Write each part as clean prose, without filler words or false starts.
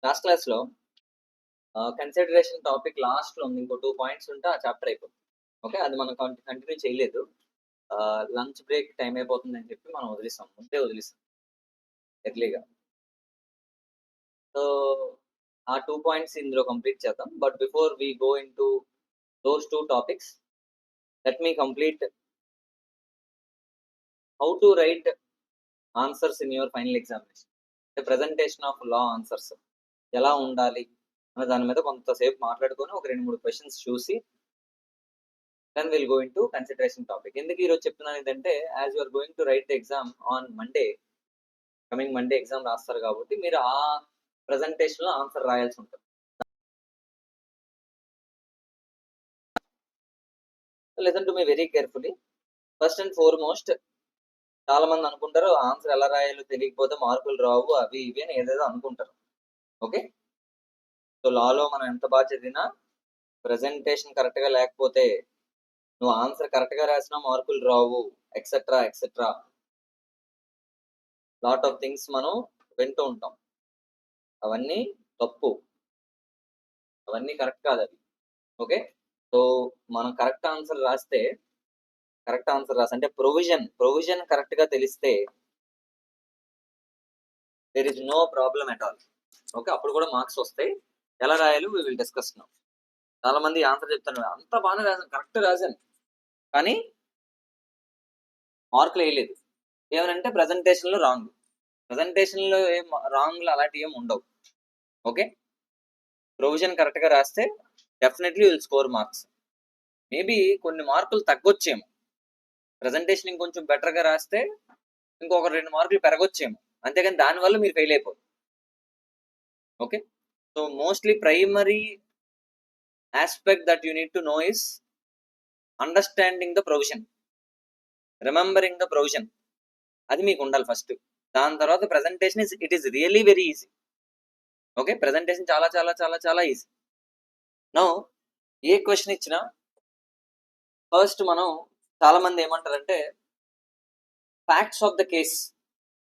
Last క్లాస్లో consideration topic లాస్ట్లో ఉంది. ఇంకో 2 పాయింట్స్ ఉంటే ఆ చాప్టర్ అయిపోతుంది. ఓకే, అది మనం కంటిన్యూ చేయలేదు. లంచ్ బ్రేక్ టైం అయిపోతుందని చెప్పి మనం వదిలేసాం, ముందే వదిలేసాం ఎర్లీగా. సో ఆ 2 పాయింట్స్ ఇందులో కంప్లీట్ చేద్దాం. But before we go in to those 2 topics, let me complete how to right answers in your final examination. Presentation of law answers ఎలా ఉండాలి అనే దాని మీద కొంతసేపు మాట్లాడుకొని ఒక 2-3 క్వశ్చన్స్ చూసి then we'll go into consideration topic. ఎందుకు ఈరోజు చెప్తున్నాను ఏంటంటే, as you are going to write the exam on Monday, coming Monday exam రాస్తారు కాబట్టి మీరు ఆ ప్రెజెంటేషన్లో ఆన్సర్ రాయాల్సి ఉంటుంది. Listen to me very carefully. First and foremost, చాలా మంది అనుకుంటారు ఆన్సర్ ఎలా రాయాలో తెలియకపోతే మార్కులు రావు, అవి ఇవి అని ఏదేదో అనుకుంటారు. ఓకే, సో లాలో మనం ఎంత బాగా చదివినా ప్రెజెంటేషన్ కరెక్ట్గా లేకపోతే నువ్వు ఆన్సర్ కరెక్ట్గా రాసినా మార్కులు రావు, etcetera etcetera lot of things మనం వింటూ ఉంటాం. అవన్నీ తప్పు, అవన్నీ కరెక్ట్ కాదు అవి. ఓకే, సో మనం కరెక్ట్ ఆన్సర్ రాస్తే, అంటే ప్రొవిజన్ కరెక్ట్గా తెలిస్తే there is no problem at all. Okay, అప్పుడు కూడా మార్క్స్ వస్తాయి. ఎలా రాయాలి వి విల్ డిస్కస్ నౌ. చాలా మంది ఆన్సర్ చెప్తాను, అంత బాగానే రాశాను, కరెక్ట్ రాశాను, కానీ మార్కులు వేయలేదు. ఏమనంటే ప్రెజెంటేషన్లో రాంగ్. ప్రెజెంటేషన్లో ఏం రాంగ్లు అలాంటివి ఏం ఉండవు. ఓకే, ప్రొవిజన్ కరెక్ట్గా రాస్తే definitely will score marks. Maybe కొన్ని మార్కులు తగ్గొచ్చేమో, ప్రెజెంటేషన్ ఇంకొంచెం బెటర్గా రాస్తే ఇంకొక 2 మార్కులు పెరగొచ్చేమో, అంతేగాని దానివల్ల మీరు ఫెయిల్ అయిపోరు. Okay, so mostly primary aspect that you need to know is understanding the provision, remembering the provision. అది మీకు ఉండాలి ఫస్ట్. దాని తర్వాత presentation it is really very easy. Okay, presentation చాలా చాలా చాలా చాలా ఈజీ. నౌ ఏ క్వశ్చన్ ఇచ్చినా ఫస్ట్ మనం, చాలా మంది ఏమంటారంటే ఫ్యాక్ట్స్ ఆఫ్ ద కేస్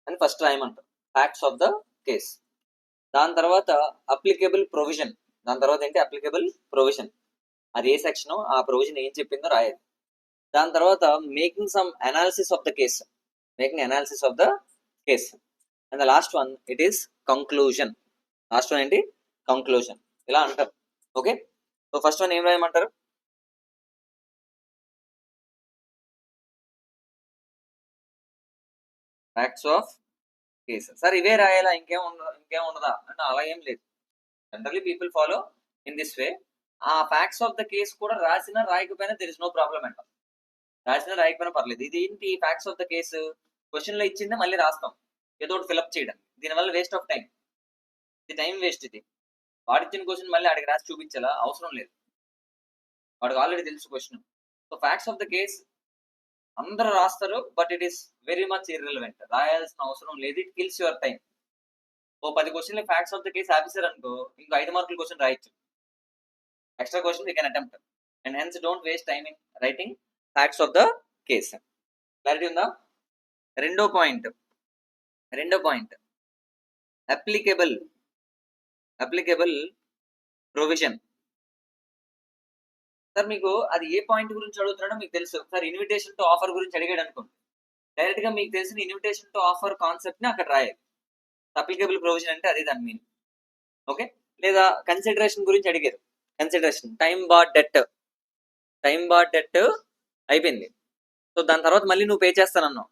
అని ఫస్ట్ రాయమంటారు. ఫ్యాక్ట్స్ ఆఫ్ ద కేస్, దాని తర్వాత అప్లికేబుల్ ప్రొవిజన్, దాని తర్వాత ఏంటి అప్లికేబుల్ ప్రొవిజన్, అది ఏ సెక్షన్ ఆ ప్రొవిజన్ ఏం చెప్పిందో రాయాలి. దాని తర్వాత making some analysis of the case, and the last one it is conclusion. Last one ఏంటి కంక్లూజన్, ఇలా అంటారు. ఓకే, సో ఫస్ట్ వన్ ఏం రాయమంటారు, ఫ్యాక్ట్స్ ఆఫ్ కేస్. సార్ ఇవే రాయాలా, ఇంకేం ఉండదా అంటే అలా ఏం లేదు. Generally people follow in this way. ఆ ఫ్యాక్ట్స్ ఆఫ్ ద కేస్ కూడా రాసినా రాయకపోయినా దెర్ ఇస్ నో ప్రాబ్లం అంట. రాసినా రాయకపోయినా పర్లేదు. ఇది ఏంటి facts of the case, question లో ఇచ్చిందే మళ్ళీ రాస్తాం, ఏదో ఒకటి ఫిల్అప్ చేయడం, దీనివల్ల వేస్ట్ ఆఫ్ టైం. ఇది టైం వేస్ట్. ఇది వాడిచ్చిన క్వశ్చన్ మళ్ళీ అడిగి రాసి చూపించాలా, అవసరం లేదు, వాడికి ఆల్రెడీ తెలుసు question. So facts of the case అందరూ రాస్తారు, but it is very much irrelevant, రాయాల్సిన అవసరం లేదు. It kills your time. ఓ 10 క్వశ్చన్లు facts of the case officer అనుకో, ఇంకో 5 మార్కుల క్వశ్చన్ రాయొచ్చు, extra question you can attempt, and hence don't waste time in writing facts of the case. Clarity ఉందా? రెండో పాయింట్ అప్లికేబుల్ ప్రొవిజన్. సార్ మీకు అది ఏ పాయింట్ గురించి అడుగుతున్నాడో మీకు తెలుసు. సార్ ఇన్విటేషన్ టు ఆఫర్ గురించి అడిగాడు అనుకోండి, డైరెక్ట్ గా మీకు తెలిసిన ఇన్విటేషన్ టు ఆఫర్ కాన్సెప్ట్ ని అక్కడ రాయాలి. అప్లికేబుల్ ప్రొవిజన్ అంటే అదే దాని మీన్. ఓకే, లేదా కన్సిడరేషన్ గురించి అడిగారు, కన్సిడరేషన్ టైం బార్ డెట్ అయిపోయింది, సో దాని తర్వాత మళ్ళీ నువ్వు పే చేస్తానన్నావు,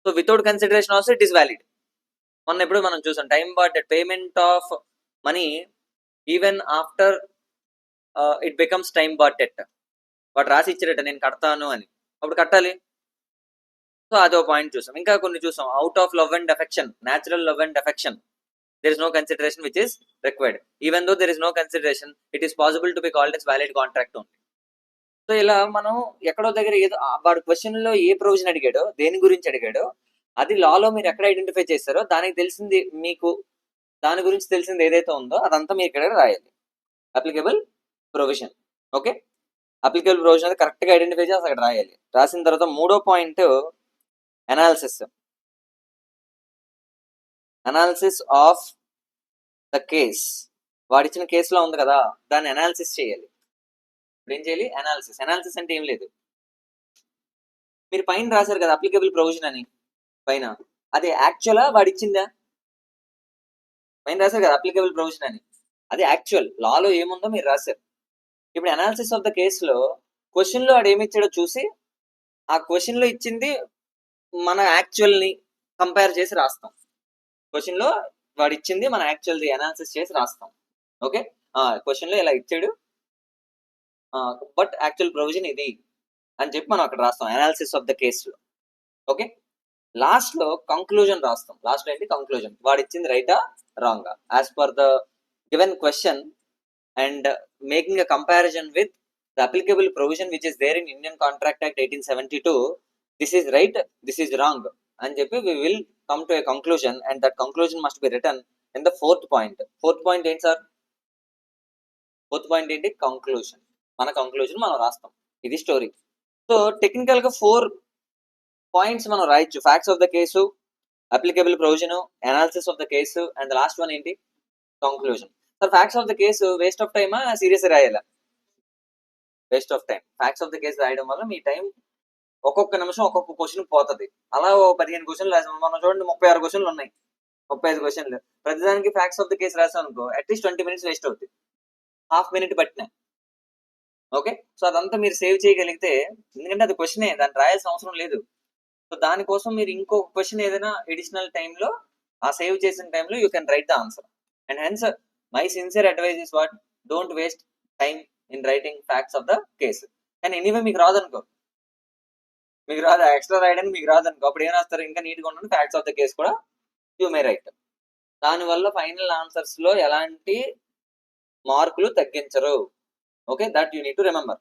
so without consideration also it is valid. మొన్న ఎప్పుడు మనం చూసాం time bar debt, payment of money even after it becomes time bar debt. వాడు రాసి ఇచ్చారట నేను కడతాను అని, అప్పుడు కట్టాలి. సో అదో పాయింట్ చూసాం. ఇంకా కొన్ని చూసాం, out of love and affection, natural love and affection, there is no consideration which is required. Even though there is no consideration, it is possible to be called as valid contract only. So ఇలా మనం ఎక్కడో దగ్గర ఏదో వాడు question లో ఏ provision అడిగాడో, దేని గురించి అడిగాడో, అది లాలో మీరు ఎక్కడ ఐడెంటిఫై చేస్తారో దానికి తెలిసింది, మీకు దాని గురించి తెలిసింది ఏదైతే ఉందో అదంతా మీరు ఇక్కడ రాయాలి. Applicable provision. Okay, applicable provision అది కరెక్ట్గా ఐడెంటిఫై చేసి అక్కడ రాయాలి. రాసిన తర్వాత మూడో point analysis of the case, వాడిచ్చిన కేసులో ఉంది కదా, దాన్ని అనాలిసిస్ చేయాలి. ఇప్పుడు ఏం చేయాలి? అనాలిసిస్ అంటే ఏం లేదు, మీరు పైన రాశారు కదా అప్లికబుల్ ప్రొవిజన్ అని, పైన అది యాక్చువలా వాడిచ్చిందా? పైన రాశారు కదా అప్లికబుల్ ప్రొవిజన్ అని, అది యాక్చువల్ లాలో ఏముందో మీరు రాశారు. ఇప్పుడు అనాలిసిస్ ఆఫ్ ద కేసులో క్వశ్చన్లో వాడు ఏమి ఇచ్చాడో చూసి ఆ క్వశ్చన్లో ఇచ్చింది మన యాక్చువల్ని కంపేర్ చేసి రాస్తాం. క్వశ్చన్లో వాడు ఇచ్చింది మన యాక్చువల్ది అనాలిసిస్ చేసి రాస్తాం. ఓకే, క్వశ్చన్లో ఇలా ఇచ్చాడు, బట్ యాక్చువల్ ప్రొవిజన్ ఇది అని చెప్పి మనం అక్కడ రాస్తాం అనాలిసిస్ ఆఫ్ ద కేసులో. ఓకే, లాస్ట్లో కంక్లూజన్ రాస్తాం. లాస్ట్లో ఏంటి? కంక్లూజన్. వాడు ఇచ్చింది రైటా రాంగా as per the given question and making a comparison with the applicable provision which is there in Indian Contract Act 1872, this is right, this is wrong and చెప్పి we will come to a conclusion, and that conclusion must be written in the fourth point. Fourth point ఏంటి sir? Fourth point ఏంటి? Conclusion. మన conclusion మనం రాస్తాం. ఇది story. So technical గా 4 points మనం రాయొచ్చు: facts of the case, applicable provision, analysis of the case, and last one ఏంటి? Conclusion. Sir facts of the case waste of టైమా, సీరియస్ రాయాలా? Waste of time. Facts of the case రాయడం వల్ల మీ time ఒక్కొక్క నిమిషం ఒక్కొక్క క్వశ్చన్ పోతుంది. అలా 15 క్వశ్చన్లు రాసాం మనం, చూడండి 36 క్వశ్చన్లు ఉన్నాయి, 35 క్వశ్చన్లు. ప్రతిదానికి ఫ్యాక్ట్స్ ఆఫ్ ద కేసు రాసాం అనుకో, అట్లీస్ట్ 20 minutes వేస్ట్ అవుతుంది, హాఫ్ మినిట్ పట్టిన. ఓకే, సో అదంతా మీరు సేవ్ చేయగలిగితే, ఎందుకంటే అది క్వశ్చనే, దాన్ని రాయాల్సిన అవసరం లేదు. సో దానికోసం మీరు ఇంకో క్వశ్చన్ ఏదైనా ఎడిషనల్ టైంలో, ఆ సేవ్ చేసిన టైంలో you can write the answer. And hence my sincere advice is what? Don't waste time in writing facts of the case. కానీ ఎనీవే మీకు రాదనుకో, మీకు రాదు ఎక్స్ట్రా రాయడానికి, మీకు రాదనుకో, అప్పుడు ఏం రాస్తారు? ఇంకా నీట్గా ఉండదు, ఫ్యాక్ట్స్ ఆఫ్ ద కేసు కూడా యూ మే రైట్. దానివల్ల ఫైనల్ ఆన్సర్స్ లో ఎలాంటి మార్కులు తగ్గించరు. Okay, that you need to remember.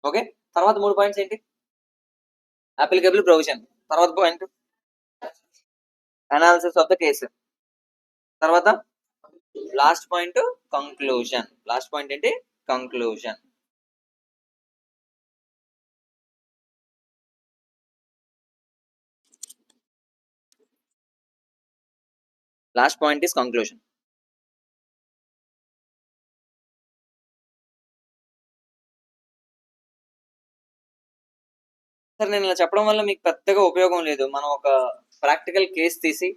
Okay, తర్వాత 3 పాయింట్స్ ఏంటి? అప్లికబుల్ ప్రొవిజన్, తర్వాత point analysis of the case, తర్వాత last point conclusion. Last point ఏంటి? Conclusion. Last point is conclusion. Sir నేను ఇలా చెప్పడం వల్ల మీకు పెద్దగా ఉపయోగం లేదు. మనం ఒక ప్రాక్టికల్ కేసు తీసి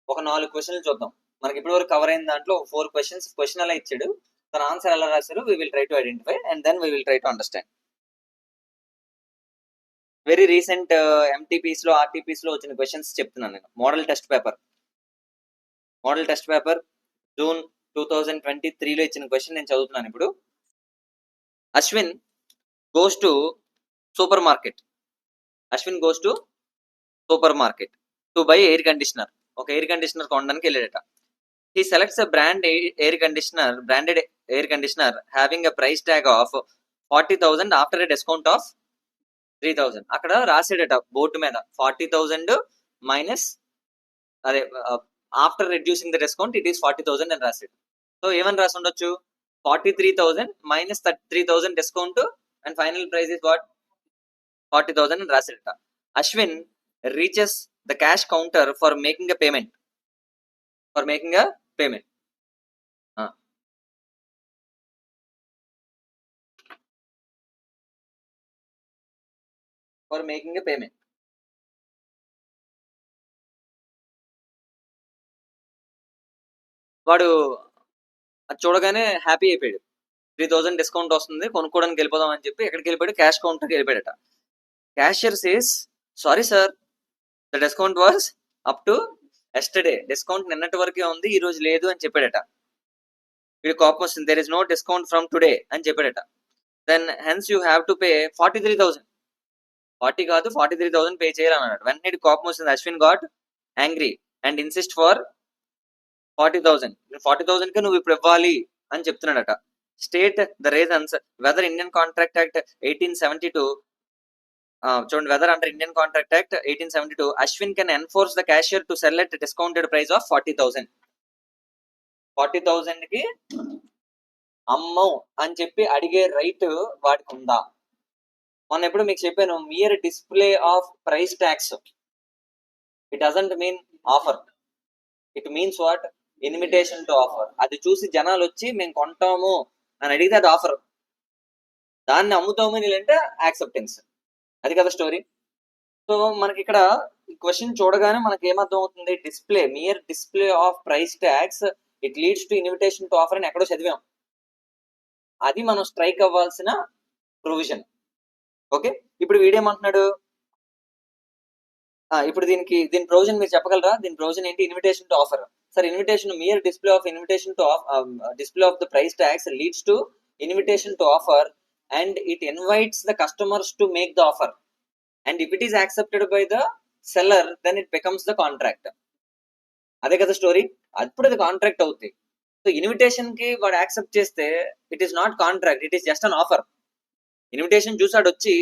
ఒక 4 క్వశ్చన్లు చూద్దాం. మనకి ఇప్పటి వరకు కవర్ అయిన దాంట్లో 4 క్వశ్చన్స్, క్వశ్చన్ అలా ఇచ్చాడు, తన ఆన్సర్ ఎలా రాశారు, we will try to identify and then we will try to understand. Very recent MTPs లో, ఆర్టీపీస్ లో వచ్చిన క్వశ్చన్స్ చెప్తున్నాను నేను. మోడల్ టెస్ట్ పేపర్ జూన్ 2023 లో ఇచ్చిన క్వశ్చన్ నేను చదువుతున్నాను ఇప్పుడు. Ashwin goes to super market to buy air conditioner. ఒక ఎయిర్ కండిషనర్ కొనడానికి వెళ్ళాడట. He selects a branded air conditioner having a price tag of 40,000 after a discount of 3,000. అక్కడ రాసాడట బోర్డు మీద 40,000 మైనస్, అదే after reducing the discount it is 40,000 అని రాసాడు. So ఏమని రాసి ఉండొచ్చు? 43,000 minus 3,000 discount and final price is what? 40,000 అని రాసాడట. Ashwin reaches the cash counter for making a payment. వాడు అది చూడగానే హ్యాపీ అయిపోయాడు. 3,000 డిస్కౌంట్ వస్తుంది, కొనుక్కోవడానికి వెళ్ళిపోదాం అని చెప్పి ఎక్కడికి వెళ్ళిపోయాడు? క్యాష్ కౌంటర్కి వెళ్ళిపోయాడట. Cashier says, sorry sir, the discount was up to yesterday. Discount నిన్నటి వరకే ఉంది, ఈ రోజు లేదు అని చెప్పాడట. వీడి కోపం వస్తుంది, there is no discount from today అని చెప్పాడట. Then hence you have to pay 43,000. 40 కాదు 43,000 పే చేయాలన్నాడు. వెంటనే కోపం వస్తుంది. Ashwin got angry and insist for 40,000. 40,000 కి నువ్వు ఇప్పుడు ఇవ్వాలి అని చెప్తున్నాడట. State the reasons whether Indian contract act 1872, చూడండి, whether under Indian contract act 1872 Ashwin can enforce the cashier to sell at discounted price of 40,000. 40,000 కి అమ్మం అని చెప్పి అడిగే రైట్ వాడికి ఉందా? మొన్న ఎప్పుడు మీకు చెప్పాను, mere display of price tax, it doesn't mean offer. It means what? Invitation to offer. అది చూసి జనాలు వచ్చి మేము కొంటాము అని అడిగితే అది ఆఫర్. దాన్ని అమ్ముతాము అంటే యాక్సెప్టెన్స్. అది కదా స్టోరీ. సో మనకి ఇక్కడ క్వశ్చన్ చూడగానే మనకి ఏమర్థం అవుతుంది, mere display of price tags it leads to invitation to offer అని ఎక్కడో చదివాం. అది మనం స్ట్రైక్ అవ్వాల్సిన ప్రొవిజన్. ఓకే, ఇప్పుడు వీడేమంటున్నాడు, ఇప్పుడు దీని ప్రొవిజన్ మీరు చెప్పగలరా? దీని ప్రొవిజన్ ఏంటి? Invitation to offer. Sir invitation mere display of display of the price tags leads to invitation to offer and it invites the customers to make the offer and if it is accepted by the seller then it becomes the contract. అదే కదా story. అప్పుడు అది contract అవుతుంది. So invitation కి వాడు accept చేస్తే it is not contract, it is just an offer. Invitation చూసాడు వచ్చి,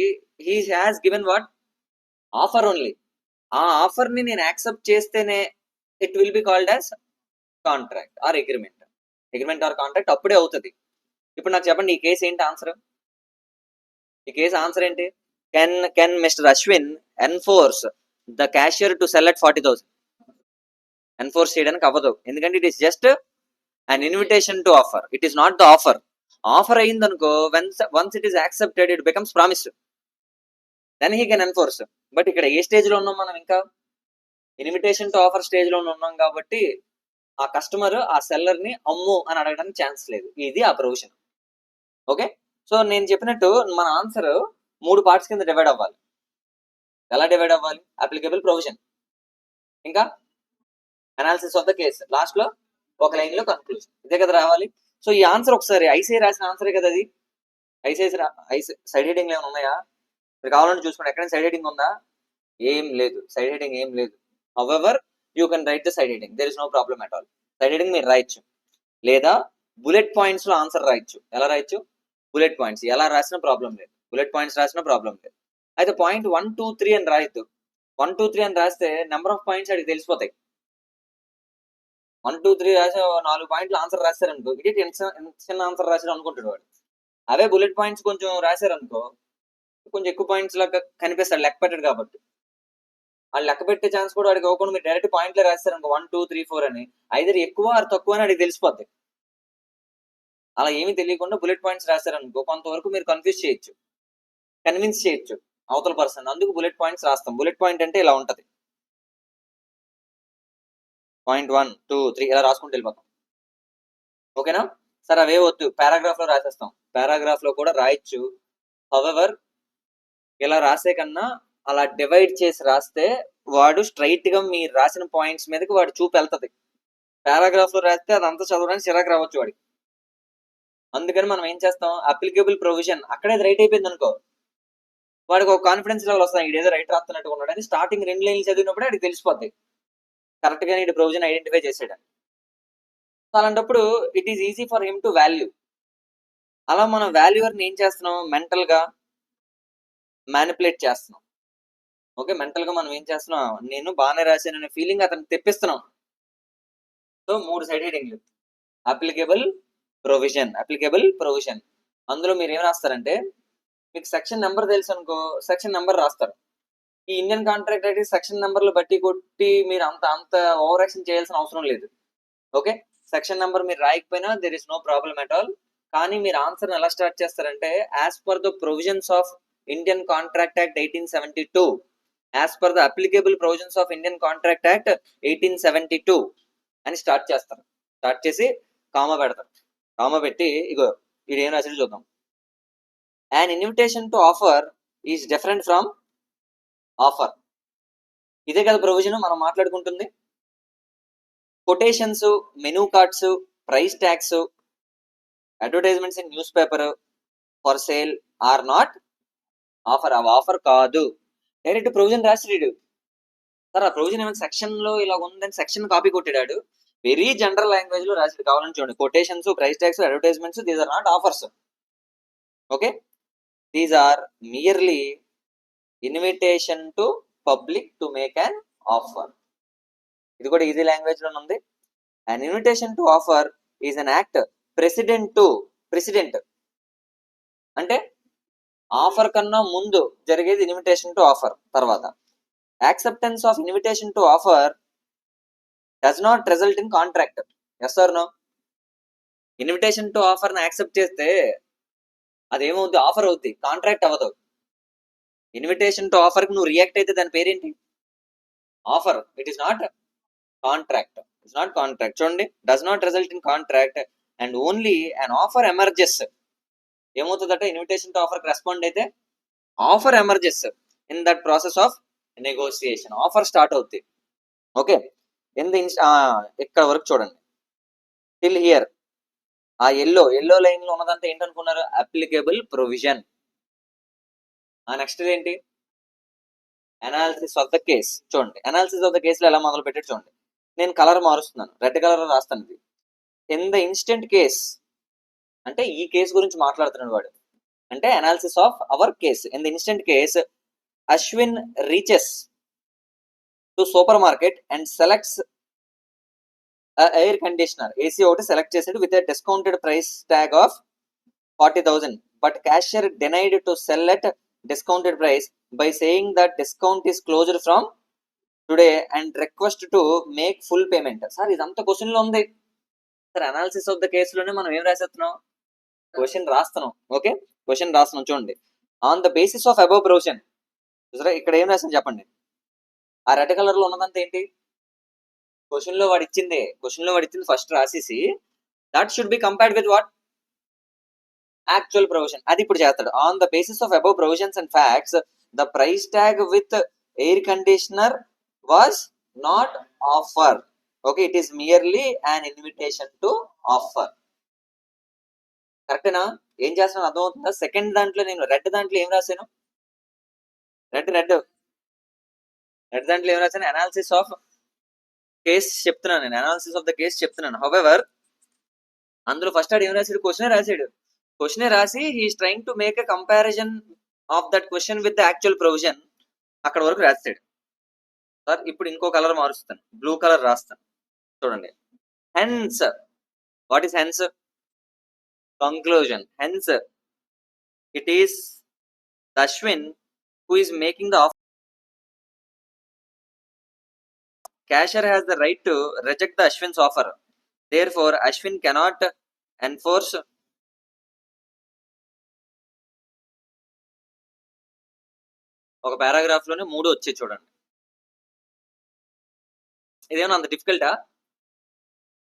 he has given what offer only. ఆ ఆఫర్ ని నేను యాక్సెప్ట్ చేస్తేనే it will be called as contract or agreement or contract. అప్పుడే అవుతుంది. ఇప్పుడు నాకు చెప్పండి, ఈ కేసు ఏంటి ఆన్సర్? ఈ కేసు ఆన్సర్ ఏంటి? Can Mister Ashwin enforce the cashier to sell at 40,000? Enforce చేయడానికి అవ్వదు, ఎందుకంటే it is just an invitation to offer, it is not the offer. Offer అయిందనుకో, once it is accepted it becomes promise, then he can enforce. But ఇక్కడ ఏ stage లో ఉన్నాం మనం? ఇంకా ఇన్విటేషన్ టు ఆఫర్ స్టేజ్ లో ఉన్నాం కాబట్టి ఆ కస్టమర్ ఆ సెల్లర్ ని అమ్ము అని అడగడానికి ఛాన్స్ లేదు. ఇది ఆ ప్రొవిజన్. ఓకే, సో నేను చెప్పినట్టు మన ఆన్సర్ 3 పార్ట్స్ కింద డివైడ్ అవ్వాలి. ఎలా డివైడ్ అవ్వాలి? అప్లికేబుల్ ప్రొవిజన్, ఇంకా analysis of the case, last లో ఒక లైన్ లో కన్క్లూజన్. ఇదే కదా రావాలి. సో ఈ ఆన్సర్ ఒకసారి ఐసీఐ రాసిన ఆన్సరే కదా అది. ఐసీఐ సైడ్ హెడింగ్ ఏమైనా ఉన్నాయా? మీరు కావాలంటే చూసుకోండి, ఎక్కడైనా సైడ్ హెడింగ్ ఉందా? ఏం లేదు, సైడ్ హెడింగ్ ఏం లేదు. However you can write the side heading, there is no problem at all. Side heading మీరు రాయొచ్చు, లేదా బుల్లెట్ పాయింట్స్ లో ఆన్సర్ రాయొచ్చు. ఎలా రాయొచ్చు? బుల్లెట్ పాయింట్స్ ఎలా రాసినా ప్రాబ్లం లేదు, బుల్లెట్ పాయింట్స్ రాసినా ప్రాబ్లం లేదు. అయితే పాయింట్ 1, 2, 3 అని రాయొద్దు. 1, 2, 3 అని రాస్తే నెంబర్ ఆఫ్ పాయింట్స్ అడిగి తెలిసిపోతాయి. 1, 2, 3 రాసి 4 పాయింట్లు ఆన్సర్ రాశారనుకో, ఇది చిన్న ఆన్సర్ రాశారు అనుకుంటాడు వాడు. అవే బుల్లెట్ పాయింట్స్ కొంచెం రాశారనుకో, కొంచెం ఎక్కువ పాయింట్స్ లాగా కనిపిస్తాడు, లెక్క పెట్టాడు కాబట్టి. వాళ్ళు లెక్క పెట్టే ఛాన్స్ కూడా వాడికి ఇవ్వకుండా మీరు డైరెక్ట్ పాయింట్లే రాస్తారనుకో 1, 2, 3, 4 అని, ఐదర్ ఎక్కువ ఆర్ తక్కువ అని అడిగి తెలిసిపోద్ది. అలా ఏమీ తెలియకుండా బుల్లెట్ పాయింట్స్ రాశారనుకో, కొంతవరకు మీరు కన్విన్స్ చేయొచ్చు అవతల పర్సన్. అందుకు బుల్లెట్ పాయింట్స్ రాస్తాం. బుల్లెట్ పాయింట్ అంటే ఇలా ఉంటది, పాయింట్ 1, 2, 3 ఇలా రాసుకుంటూ వెళ్ళిపోతాం. ఓకేనా? సరే అవే వద్దు, పారాగ్రాఫ్ లో రాసేస్తాం. పారాగ్రాఫ్ లో కూడా రాయొచ్చు. హౌఎవర్ ఇలా రాసే కన్నా అలా డివైడ్ చేసి రాస్తే వాడు స్ట్రైట్ గా మీరు రాసిన పాయింట్స్ మీదకి వాడు చూపు వెళ్తుంది. పారాగ్రాఫ్ లో రాస్తే అదంతా చదవడానికి చిరాకు రావచ్చు వాడికి. అందుకని మనం ఏం చేస్తాం, అప్లికేబుల్ ప్రొవిజన్ అక్కడే రైట్ అయిపోయింది అనుకో, వాడికి ఒక కాన్ఫిడెన్స్ లెవెల్ వస్తాయి, ఇదేదో రైట్ రాస్తున్నట్టుగా ఉన్నాడు అని. స్టార్టింగ్ 2 లైన్లు చదివినప్పుడే వాడికి తెలిసిపోద్ది కరెక్ట్ గా ఈ ప్రొవిజన్ ఐడెంటిఫై చేసేయడానికి. అలాంటప్పుడు it is easy for him to value. అలా మనం వాల్యూవర్ని ఏం చేస్తున్నాం, మెంటల్ గా మ్యానిపులేట్ చేస్తున్నాం. ఓకే, మెంటల్ గా మనం ఏం చేస్తున్నాం, నేను బాగానే రాశాను అనే ఫీలింగ్ అతనికి తెప్పిస్తున్నాం. సో 3 సైడ్ హెడింగ్లు, అప్లికేబుల్ ప్రొవిజన్. అందులో మీరు ఏం రాస్తారంటే, మీకు సెక్షన్ నెంబర్ తెలుసు అనుకో, సెక్షన్ నెంబర్ రాస్తారు. ఈ ఇండియన్ కాంట్రాక్ట్ అయితే సెక్షన్ నెంబర్లు బట్టి కొట్టి మీరు అంత ఓవర్ యాక్షన్ చేయాల్సిన అవసరం లేదు. ఓకే, సెక్షన్ నెంబర్ మీరు రాయకపోయినా there is no problem at all. కానీ మీరు ఆన్సర్ ఎలా స్టార్ట్ చేస్తారంటే, as per the provisions of Indian contract act 1872, as per the applicable provisions of Indian contract act 1872 అని స్టార్ట్ చేస్తారు. స్టార్ట్ చేసి కామా పెడతారు. కామా పెట్టి ఇగో ఇది ఏం రాసి చూద్దాం. an invitation to offer is different from offer. ఇదే కదా ప్రొవిజన్ మనం మాట్లాడుకుంటుంది. Quotations, menu cards, price tags, advertisements in news paper for sale are not offer. అవి ఆఫర్ కాదు. డైరెక్ట్ ప్రొవిజన్ రాసిడు సార్. ఆ ప్రొవిజన్ ఏమైనా సెక్షన్ లో ఇలా ఉందని సెక్షన్ కాపీ కొట్టాడు. వెరీ జనరల్ లాంగ్వేజ్ లో రాసిడు. కావాలని చూడండి, quotations, price tags, advertisements, these are not offers. Okay, these are merely invitation to public to make an offer. ఇది కూడా ఈజీ లాంగ్వేజ్ లో ఉంది. An invitation to offer is an act precedent అంటే offer కన్నా ముందు జరిగేది ఇన్విటేషన్ టు ఆఫర్. తర్వాత acceptance of invitation to offer does not result in contract. Yes or no? Invitation to offer ని యాక్సెప్ట్ చేస్తే అదేమవుద్ది, ఆఫర్ అవుద్ది, కాంట్రాక్ట్ అవ్వదు. ఇన్విటేషన్ టు ఆఫర్ కి నువ్వు రియాక్ట్ అయితే దాని పేరేంటి? Offer. It is not contract. It's not contract. చూడండి, does not result in contract and only an offer emerges. ఏమవుతుందట, ఇన్విటేషన్ టు ఆఫర్ కి రెస్పాండ్ అయితే offer emerges in that process of negotiation. Offer start అవుద్ది. Okay, ఇక్కడ వరకు చూడండి, till here. ఆ yellow line లో ఉన్నదంతా ఏంటనుకున్నారు? Applicable provision. ఆ నెక్స్ట్ ఏంటి? Analysis of the case. చూడండి, అనాలిసిస్ ఆఫ్ ద కేసులో ఎలా మొదలు పెట్టాడు చూడండి. నేను కలర్ మారుస్తున్నాను, రెడ్ కలర్ రాస్తాను. ఇది ఇన్ ద ఇన్స్టెంట్ కేస్ అంటే ఈ కేసు గురించి మాట్లాడుతున్నాడు వాడు. అంటే analysis of our case. In the instant case, Ashwin reaches to super market and selects air conditioner, AC ఒకటి సెలెక్ట్ చేసాడు with discounted price tag of 40,000. But cashier denied to sell at discounted price by saying that discount is closed from today and request to make full payment. Sir ఇదంతా question లో ఉంది sir. Analysis of the కేసులోనే మనం ఏం రాసేస్తున్నాం? Question రాస్తున్నాం. Okay, question రాస్తున్నాం. చూడండి, on the basis of above provision. ఇక్కడ ఏం రాసాను చెప్పండి? ఆ రెడ్ కలర్ లో ఉన్నదంతా ఏంటి? క్వశ్చన్ లో వాడు ఇచ్చింది ఫస్ట్ రాసేసి that should be compared with what? Actual provision. అది ఇప్పుడు చేస్తాడు. On the basis of above provisions and facts the price tag with air conditioner was not offer. Okay, it is merely an invitation to offer. కరెక్టేనా? ఏం చేస్తున్నాను అర్థమవుతుందా? Second దాంట్లో నేను red దాంట్లో ఏం రాశాను? రెడ్ దాంట్లో ఏం రాశాను? అనాలిసిస్ ఆఫ్ కేస్ చెప్తున్నాను నేను. అనాలిసిస్ ఆఫ్ ద కేస్ చెప్తున్నాను. హౌవెవర్ అందులో ఫస్ట్ ఆడు ఏం రాశాడు? క్వశ్చనే రాసి he is trying to make a comparison of that question with the actual provision. అక్కడ వరకు రాస్తాడు సార్. ఇప్పుడు ఇంకో కలర్ మారుస్తాను, బ్లూ కలర్ రాస్తాను. చూడండి, hence. What is hence? Conclusion. Hence it is Ashwin who is making the offer. Cashier has the right to reject the Ashwin's offer. Therefore, Ashwin cannot enforce ఒక paragraph లోనే 3 వచ్చాయి చూడండి. ఇదేమన్నా అంత డిఫికల్టా?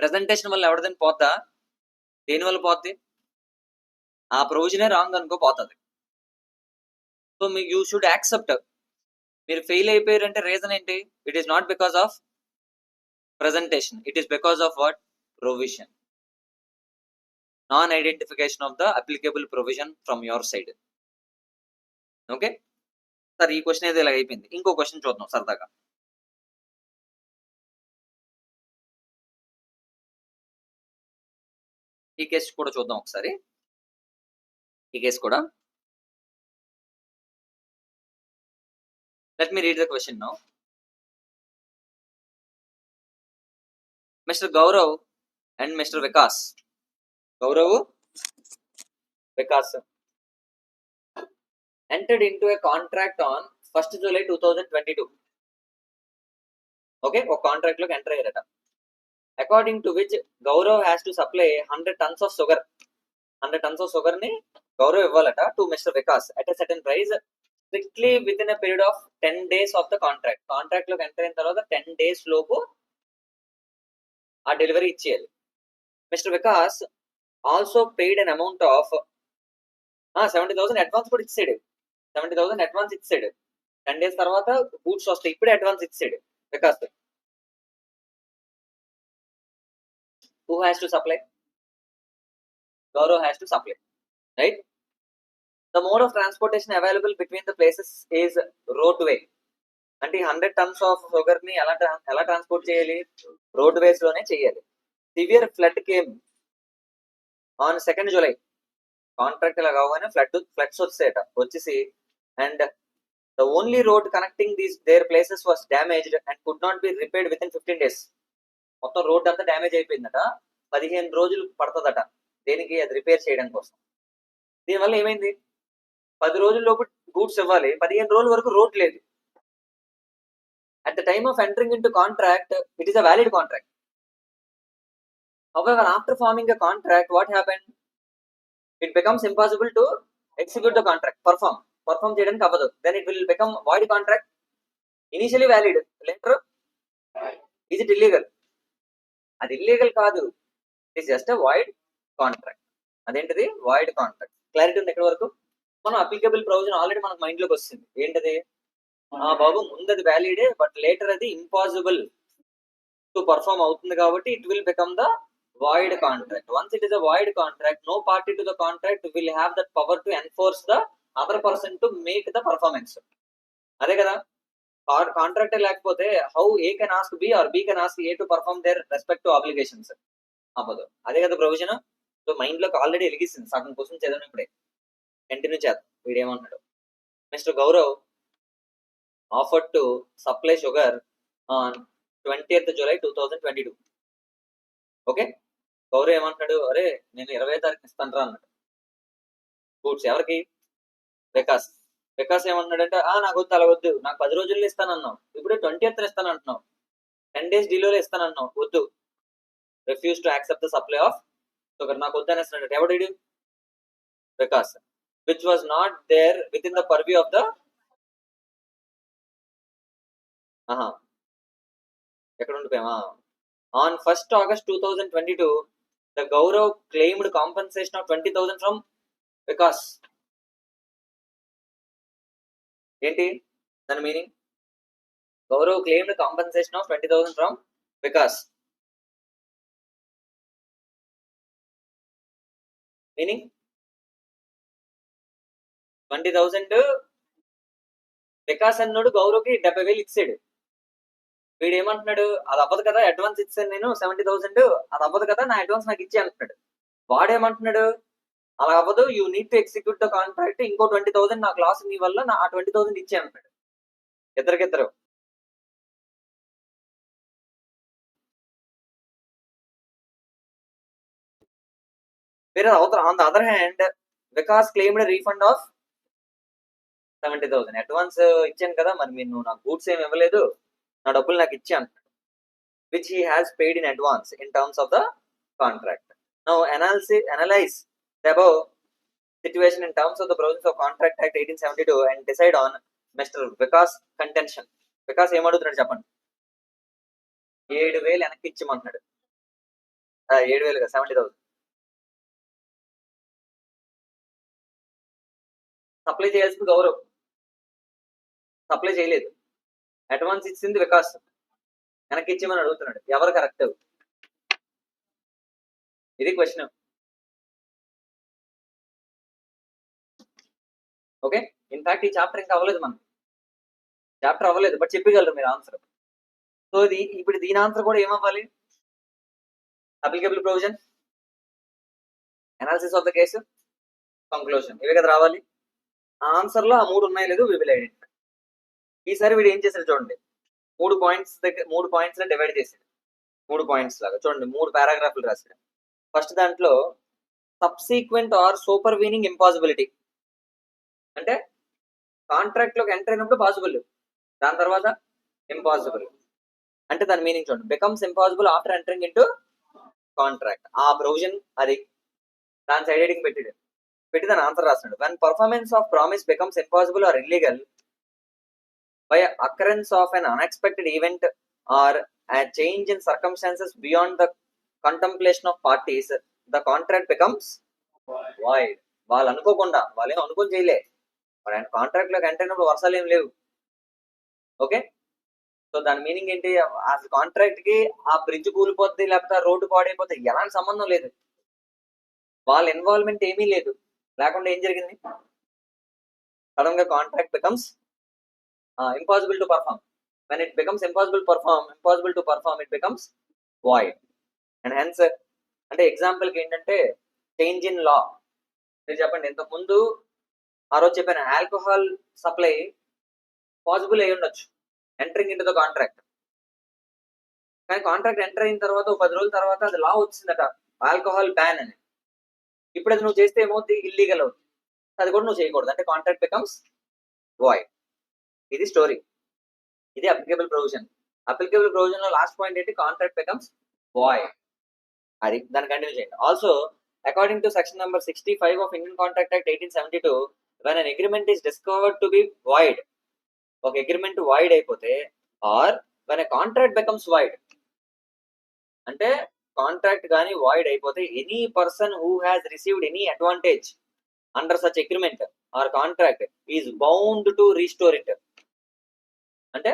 ప్రెజెంటేషన్ వల్ల ఎవరిదైనా పోద్దా? దేని వల్ల పోద్ది? ఆ ప్రొవిజనే రాంగ్ అనుకో పోతుంది. So you should accept. మీరు ఫెయిల్ అయిపోయారంటే రీజన్ ఏంటి? It is not because of presentation, it is because of what? Provision. Non-identification of the applicable provision from your side. Okay sir, ఈ క్వశ్చన్ అయితే ఇలా అయిపోయింది. ఇంకో క్వశ్చన్ చూద్దాం సరదాగా. ఈ కేసు కూడా చూద్దాం ఒకసారి. ఈ కేసు కూడా. Let me read the question now. Mr. Gaurav and Mr. Vikas. Gaurav, Vikas entered into a contract on 1st July 2022. Okay, ఒక కాంట్రాక్ట్ లోకి ఎంటర్ అయ్యారట. According to which Gaurav has to supply 100 tons of sugar. 100 tons of sugar ని గౌరవ్ ఇవ్వాలట to mister Vikas at a certain price strictly within a period of 10 days of the contract. Contract లోకి enter అయిన తర్వాత 10 days లోపు ఆ delivery ఇచ్చేయాలి. Mister Vikas also paid an amount of 70,000 advance కూడా ఇచ్చాడు. 70,000 అడ్వాన్స్ ఇచ్చాడు. 10 days తర్వాత గూడ్స్ వస్తాయి. ఇప్పుడే అడ్వాన్స్ ఇచ్చాడు Vikas. Who has to supply? Gaurav has to supply, right? The mode of transportation available between the places is roadway. అంటే 100 tons of sugar ని ఎలా ట్రాన్స్పోర్ట్ చేయాలి? రోడ్ వేస్ లోనే చేయాలి. Severe flood came on 2nd July. Contract ఇలా కావాలి, floods వచ్చేసి and the only road connecting there places was damaged and could not be repaired with in 15 days. మొత్తం రోడ్ అంతా డ్యామేజ్ అయిపోయిందట. 15 రోజులు పడుతుందట దేనికి? అది రిపేర్ చేయడం కోసం. దీనివల్ల ఏమైంది? 10 రోజుల్లోపు గూడ్స్ ఇవ్వాలి, 15 రోజుల వరకు రోడ్ లేదు. At the time of entering in to contract it is a valid contract. However, after forming a contract, what happened? It becomes impossible to execute the contract, perform చేయడానికి అవ్వదు. Then it will become void contract. Initially valid, later is it illegal? అది illegal కాదు, it is just a void contract. అదేంటిది? Void contract. Clarity ఉంది ఎక్కడి వరకు? మనం applicable provision already మనకు మైండ్ లోకి వస్తుంది. ఏంటది? బాబు ముందు అది వ్యాలిడే, బట్ లేటర్ అది ఇంపాసిబుల్ టు పర్ఫార్మ్ అవుతుంది కాబట్టి it will become the void contract. Once it is a void contract, no party to the contract will have that power to enforce the other person to make the performance. అదే కదా, contract లేకపోతే how A can ask B or B can ask A to perform their respective obligations. అవ్వదు. అదే కదా provision. So mind లోకి already వెలిగిస్తుంది. సగం కోసం చదివిన ఇప్పుడే కంటిన్యూ చేద్దాం. వీడేమన్నాడు? Mister Gaurav offered to supply sugar on 20th July 2022. Okay, Gaurav ఏమంటున్నాడు? అరే నేను 20వ తారీఖు ఇస్తాను రా అన్నాడు. గూడ్స్ ఎవరికి? వికాస్. వికాస్ ఏమంటున్నాడంటే నాకు వద్దు, అలా వద్దు, నాకు 10 రోజుల్లో ఇస్తానన్నావు, ఇప్పుడు 20th ఇస్తాను అంటున్నావు, 10 days డిలేలో ఇస్తానన్నావు, వద్దు. Refuse to accept the supply of sugar. నాకు వద్దు అనేస్తున్నాడు. ఎవడు? Vikas. Which was not there within the purview of the ఎక్కడ ఉండిపోయామా? On 1st August 2022, the Gaurav claimed compensation of 20,000 from Vikas. ఏంటి దాని meaning? Gaurav claimed compensation of 20,000 from Vikas. Meaning 20,000 Vikas అన్నాడు, గౌరవ్కి 70,000 ఇచ్చాడు. వీడు ఏమంటున్నాడు? అది అవ్వదు కదా, అడ్వాన్స్ ఇచ్చాను నేను 70,000, అది అవ్వదు కదా, నా అడ్వాన్స్ నాకు ఇచ్చే అంటున్నాడు. వాడేమంటున్నాడు? అలా అవ్వదు, you need to execute the contract, ఇంకో 20,000 నాకు లాస్ నీ వల్ల నా 20,000 ఇచ్చే అంటున్నాడు. ఇద్దరికిద్దరు. వేరే on the other hand Vikas claimed refund of 70,000. Advance ఇచ్చాను కదా, మరి మీరు నాకు గూడ్స్ ఏమి ఇవ్వలేదు, నా డబ్బులు నాకు ఇచ్చే అంటున్నాడు. which he has paid in advance in terms of the contract. Now analyze the above situation in terms of the provisions of Contract Act 1872 and decide on Mr. Vikas contention. Vikas ఏం అడుగుతున్నాడు చెప్పండి? 7,000 వెనక్కి ఇచ్చిమంటున్నాడు. 7,000 కదా, 70,000 supply చేయాల్సింది Gaurav, supply చేయలేదు. Advance ఇచ్చింది వికాస్, వెనక్కి ఇచ్చేమని అడుగుతున్నాడు. ఎవరు కరెక్ట్? ఇది క్వశ్చన్. ఓకే, ఇన్ఫాక్ట్ ఈ చాప్టర్ ఇంకా అవ్వలేదు, మనం చాప్టర్ అవ్వలేదు, బట్ చెప్పగలరు మీరు ఆన్సర్. సో ఇది ఇప్పుడు దీని ఆన్సర్ కూడా ఏమవ్వాలి? Applicable provision, analysis of the case, conclusion, ఇవే కదా రావాలి. ఆ ఆన్సర్ లో ఆ 3 ఉన్నాయి లేదు, వి విల్ ఐడెంటిఫై. ఈసారి వీడు ఏం చేశారు చూడండి, 3 పాయింట్స్ లో డివైడ్ చేశాడు. 3 పాయింట్స్ లాగా చూడండి, 3 పారాగ్రాఫ్లు రాశాడు. ఫస్ట్ దాంట్లో సబ్సీక్వెంట్ ఆర్ సూపర్వీనింగ్ ఇంపాసిబిలిటీ అంటే కాంట్రాక్ట్ లోకి ఎంటర్ అయినప్పుడు పాసిబుల్, దాని తర్వాత ఇంపాసిబుల్. అంటే దాని మీనింగ్ చూడండి, becomes impossible after entering into contract. ఆ ప్రొవిజన్ అది దాని సైడ్ హెడింగ్ పెట్టి దాని ఆన్సర్ రాస్తున్నాడు. When performance of promise becomes impossible or illegal by occurrence of an unexpected event or a change in circumstances beyond the contemplation of parties, the contract becomes void. వాళ్ళు అనుకోకుండా, వాళ్ళేం అనుకోని చేయలే, వాడు contract లోకి ఎంటర్ అయినప్పుడు వర్షాలు ఏం లేవు. ఓకే, సో దాని మీనింగ్ ఏంటి? అసలు కాంట్రాక్ట్ కి ఆ బ్రిడ్జ్ కూలిపోద్ది లేకపోతే రోడ్డు పాడైపోతే ఎలాంటి సంబంధం లేదు, వాళ్ళ ఇన్వాల్వ్మెంట్ ఏమీ లేదు. లేకుండా ఏం జరిగింది? సడన్ గా contract becomes impossible to perform. When it becomes impossible to perform, it becomes void. And hence అంటే ఎగ్జాంపుల్ కి ఏంటంటే చేంజ్ ఇన్ లా. మీరు చెప్పండి, ఇంతకు ముందు ఆ రోజు చెప్పాను ఆల్కహాల్ సప్లై పాసిబుల్ అయి ఉండొచ్చు entering in to the contract, కానీ కాంట్రాక్ట్ ఎంటర్ అయిన తర్వాత 10 రోజుల తర్వాత అది లా వచ్చిందట, ఆల్కహాల్ బ్యాన్ అని. ఇప్పుడు అది నువ్వు చేస్తే ఏమవుతుంది? ఇల్లీగల్ అవుతుంది. అది కూడా నువ్వు చేయకూడదు, అంటే కాంట్రాక్ట్ బికమ్స్ వాయిడ్. ఇది స్టోరీ, ఇది అప్లికబుల్ ప్రొవిజన్. అప్లికబుల్ ప్రొవిజన్ లో లాస్ట్ పాయింట్ ఏంటి? Contract becomes void. అది దాన్ని కంటిన్యూ చేయండి. Also according to section number 65 of Indian contract act 1872 when an agreement is discovered to be void, ఒక agreement void అయిపోతే or when a contract becomes void, అంటే contract కానీ void అయిపోతే any person who has received any advantage under such agreement or contract is bound to restore it. అంటే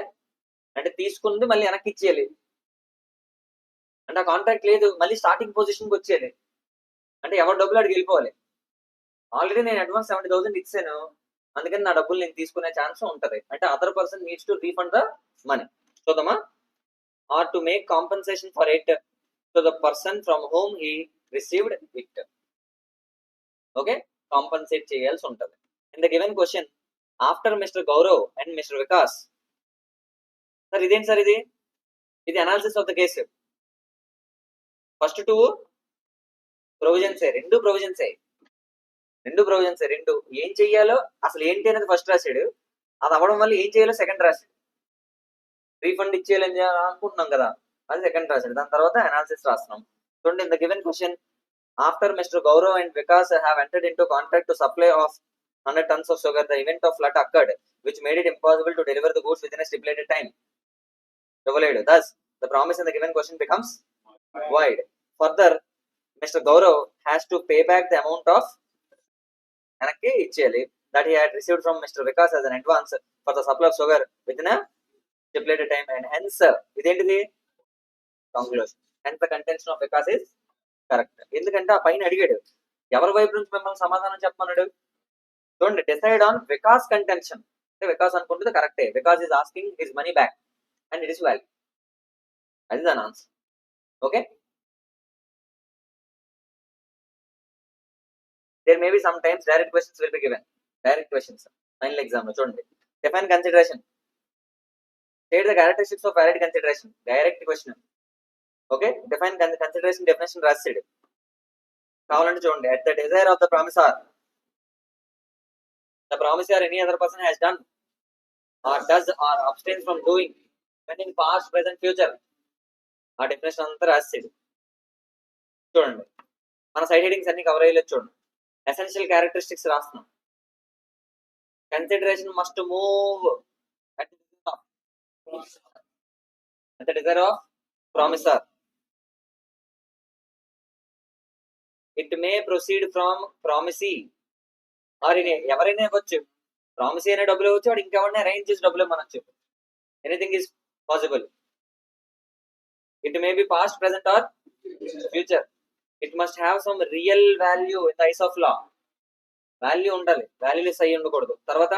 అంటే తీసుకుంది మళ్ళీ వెనక్కి ఇచ్చేయాలి, అంటే ఆ కాంట్రాక్ట్ లేదు మళ్ళీ స్టార్టింగ్ పొజిషన్కి వచ్చేయాలి, అంటే ఎవరు డబ్బులు అడిగి వెళ్ళిపోవాలి. ఆల్రెడీ నేను అడ్వాన్స్ 70,000 ఇచ్చాను, అందుకని నా డబ్బులు నేను తీసుకునే ఛాన్స్ ఉంటుంది, అంటే other person needs to refund the money. చూద్దామా, or to make compensation for it to the person from whom he received it. Okay, compensate చేయాల్సి ఉంటుంది. In the given question after mister Gaurav and mister Vikas, sir ఇదేంటి sir, ఇది analysis of the case. First two ప్రొవిజన్సే, రెండు ప్రొవిజన్సే. రెండు ఏం చెయ్యాలో అసలు ఏంటి అనేది ఫస్ట్ రాశాడు, అది అవ్వడం వల్ల ఏం చేయాలో సెకండ్ రాశాడు. రీఫండ్ ఇచ్చేయాలని అనుకుంటున్నాం కదా, అది సెకండ్ రాశాడు. దాని తర్వాత అనాలిసిస్ రాస్తున్నాం. చూడండి, in the given question after mister Gaurav and Vikas have entered into contract to supply of 100 tons of sugar, the event of flood occurred which made it impossible to deliver the goods within a stipulated time. Thus, the promise in the given question becomes void. Further, Mr. Gaurav has to pay back the amount of that he had received from Mr. Vikas as an advance for the supply of sugar within a stipulated time, and hence ఇదేంటిది conclusion. Hence the contention of Vikas is correct. ఎందుకంటే ఆ పైన అడిగాడు ఎవరి వైపు నుంచి మిమ్మల్ని సమాధానం చెప్పమన్నాడు. చూడండి, డిసైడ్ ఆన్ వికాస్ కంటెన్షన్, అంటే వికాస్ అనుకుంటుంది కరెక్టే, Vikas is asking his money back and it is value, అది దాని answer. Okay, there may be sometimes direct questions will be given, direct questions final exam లో. చూడండి, define consideration, state the characteristics of valid consideration, direct question. Okay, define consideration definition రాసాడు. కావాలంటే చూడండి, at the desire of the promisor, the promisor any other person has done or does or abstains from doing when in past, present, future, ఆ definition అంతా రాసాడు. చూడండి, మన side headings అన్ని cover అయ్యలేదు. చూడండి, ఎసెన్షియల్ క్యారెక్టరిస్టిక్స్ రాస్తున్నాం. Consideration must move at the desire of promisor. It may proceed from promisee or ఎవరైనా ఇవ్వచ్చు, ప్రామిసీ అయినా డబ్బులు ఇవ్వచ్చు, వాడు ఇంకెవరైనా అరేంజ్ చేసి డబ్బులు ఇవ్వనొచ్చు. Anything is possible. It may be past, present or future. It must have some real value in the eyes of law. Value ఉండాలి, వాల్యూలెస్ అయ్యి ఉండకూడదు. తర్వాత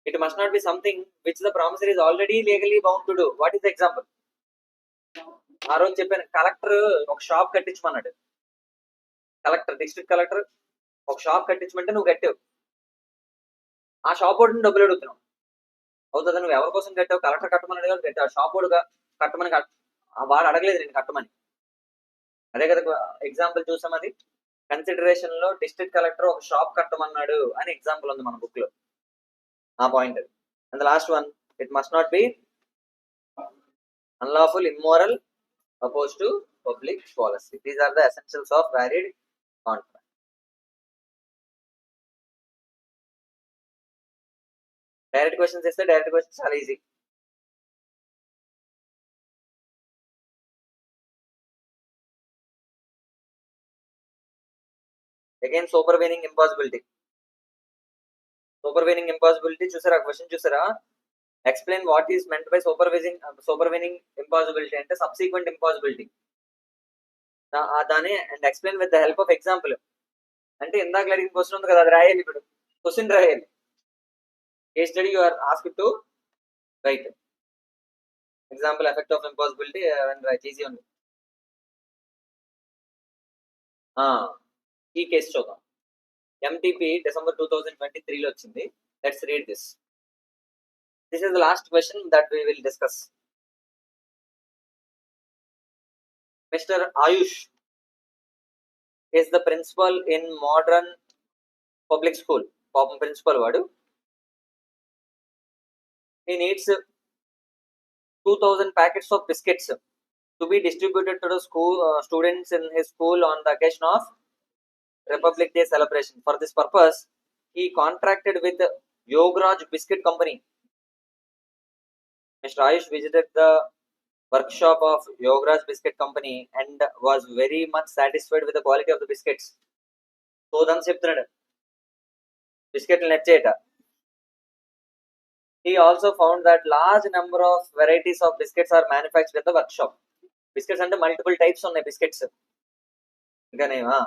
it must not be something which the promissory is already legally bound to do. What is the example? ఆ రోజు చెప్పాను, collector ఒక shop కట్టించమన్నాడు. Collector, district collector ఒక shop కట్టించమంటే నువ్వు కట్టావు, ఆ షాప్ వాడిని డబ్బులు అడుగుతున్నావు, అవుతుందా? నువ్వు ఎవరి కోసం కట్టావు? కలెక్టర్ కట్టమని అడిగాడు, కట్టావు. షాప్ వాడుగా కట్టమని వాడు అడగలేదు నేను కట్టమని. అదే కదా ఎగ్జాంపుల్ చూసాం. అది కన్సిడరేషన్ లో డిస్ట్రిక్ట్ కలెక్టర్ ఒక షాప్ కట్టమన్నాడు అని ఎగ్జాంపుల్ ఉంది మన బుక్ లో, ఆ point. And the last one, it must not be unlawful, immoral, opposed to public policy. These are the essentials of valid contract. Direct questions ఇస్తే డైరెక్ట్ క్వశ్చన్స్ చాలా easy. Again supervening impossibility. Supervening impossibility చూసారా? Question చూసారా? Explain what is meant by supervening impossibility అంటే subsequent impossibility దాని. And explain with the help of example, అంటే ఇందాక అడిగిన question ఉంది కదా, అది రాయాలి. ఇప్పుడు క్వశ్చన్ రాయాలి. Case study you are asked to write example effect of impossibility and write, easy ఉంది. ఈ కేసు చూద్దాం. ఎంటీపీ డిసెంబర్ 2023 లో వచ్చింది. Let's read this. This is the last question that we will discuss. Mister Ayush is the principal in modern public school. పాపం principal వాడు. He needs 2000 packets of biscuits to be distributed to the school students in his school on the occasion of Republic Day celebration. For this purpose, he contracted with Yograj Biscuit Company. Mr. Ayush visited the workshop of Yograj Biscuit Company and was very much satisfied with the quality of the biscuits. సోదని చెప్తున్నాడు బిస్కెట్లు నచ్చేట. He also found that large number of varieties of biscuits are manufactured at the workshop. Biscuits అంటే multiple types ఉన్నాయి biscuits. ఇంకానేమా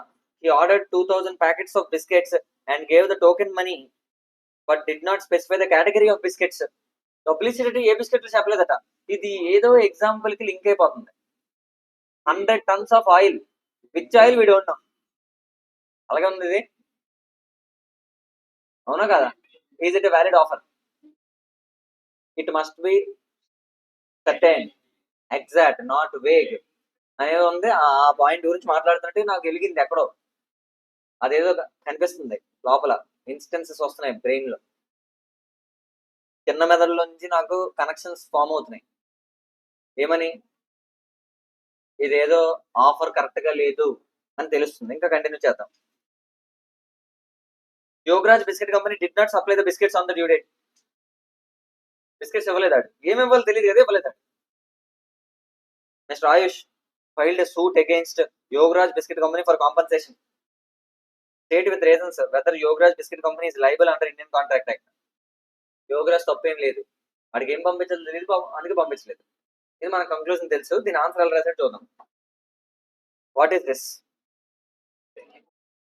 he ordered 2000 packets of biscuits and gave the token money but did not specify the category of biscuits. Publicity ఏ బిస్కెట్లు చెప్పలేదట. ఇది ఏదో example కి link అయిపోతుంది. 100 tons of oil, which oil we don't know. అలాగే ఉంది ఇది, అవునా కదా? Is it a valid offer? It must be certain, exact, not vague అనేది ఉంది. ఆ పాయింట్ గురించి మాట్లాడుతుంటే నాకు వెలిగింది ఎక్కడో, అదేదో కనిపిస్తుంది లోపల, ఇన్స్టెన్సెస్ వస్తున్నాయి బ్రెయిన్ లో, చిన్న మెదడులో నుంచి నాకు కనెక్షన్స్ ఫామ్ అవుతున్నాయి. ఏమని? ఇదేదో ఆఫర్ కరెక్ట్ గా లేదు అని తెలుస్తుంది. ఇంకా కంటిన్యూ చేద్దాం. Yograj biscuit company did not supply the biscuits on the due date. Biscuits ఇవ్వలేదాడు, ఏమి ఇవ్వాలి తెలియదు కదా, ఇవ్వలేదాడు. Mister Ayush filed a suit against Yograj Biscuit Company for compensation. State with reasons whether Yograj Biscuit Company is liable under Indian Contract Act. Yograj తప్పేం లేదు, వాడికి ఏం పంపించాలి తెలియదు, అందుకే పంపించలేదు. ఇది మన కంక్లూజన్ తెలుసు. దీని ఆన్సర్ ఎలా రాసాడు చూద్దాం. What is this?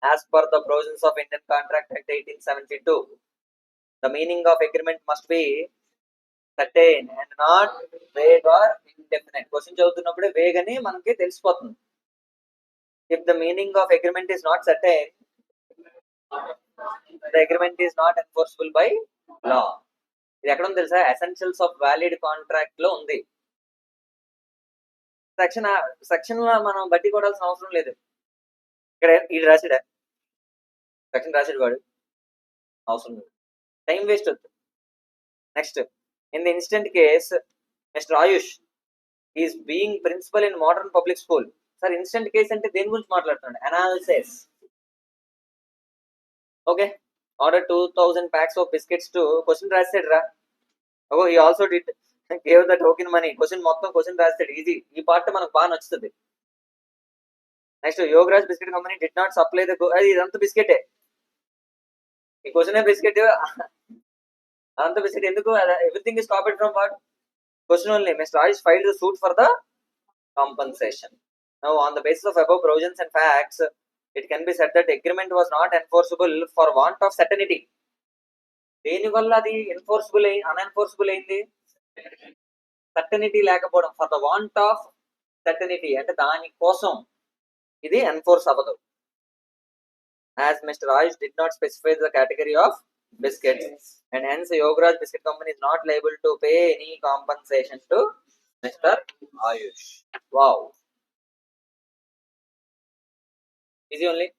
As per the provisions of Indian Contract Act 1872, the meaning of agreement must be certain and not vague or indefinite. Question చదువుతున్నప్పుడే వేగ్ అని మనకి తెలిసిపోతుంది. If the meaning of agreement is not certain, the agreement is not enforceable by law. ఇది ఎక్కడ ఉంది తెలుసా? Essentials of valid contract లో ఉంది. సెక్షన్ లో మనం బట్టి కొడాల్సిన అవసరం లేదు. ఇక్కడ ఇది రాసాడా? సెక్షన్ రాసాడు వాడు, అవసరం లేదు, టైం వేస్ట్ వద్దు. Next, in the instant case, Mr. Ayush is being principal in modern public school. Sir, instant case అంటే దేని గురించి మాట్లాడుతున్నాడు? Analysis. Okay, order 2000 packs of biscuits to, question రాసాడు రా. ఓ, he also did gave the token money. మొత్తం question రాసాడు, easy. ఈ పార్ట్ మనకు బాగా నచ్చుతుంది. Next, Yograj biscuit company did not supply the, అది ఇదంతా బిస్కెటే, ఈ క్వశ్చన్ బిస్కెట్, అదంతా బిస్కెట్ ఎందుకు? Everything is copied from what? Question only. Mr. Ayush filed the suit for the compensation. Now, on the basis of above provisions and facts, it can be said that agreement was not enforceable for want of certainty. దేని వల్ల అది unenforceable అయింది? Certainty లేకపోవడం. For the want of certainty అంటే దాని కోసం ఇది enforce అవ్వదు. As Mr. Ayush did not specify the category of biscuits, and hence Yograj Biscuit Company is not liable to pay any compensation to Mr. Ayush. Wow, easy only.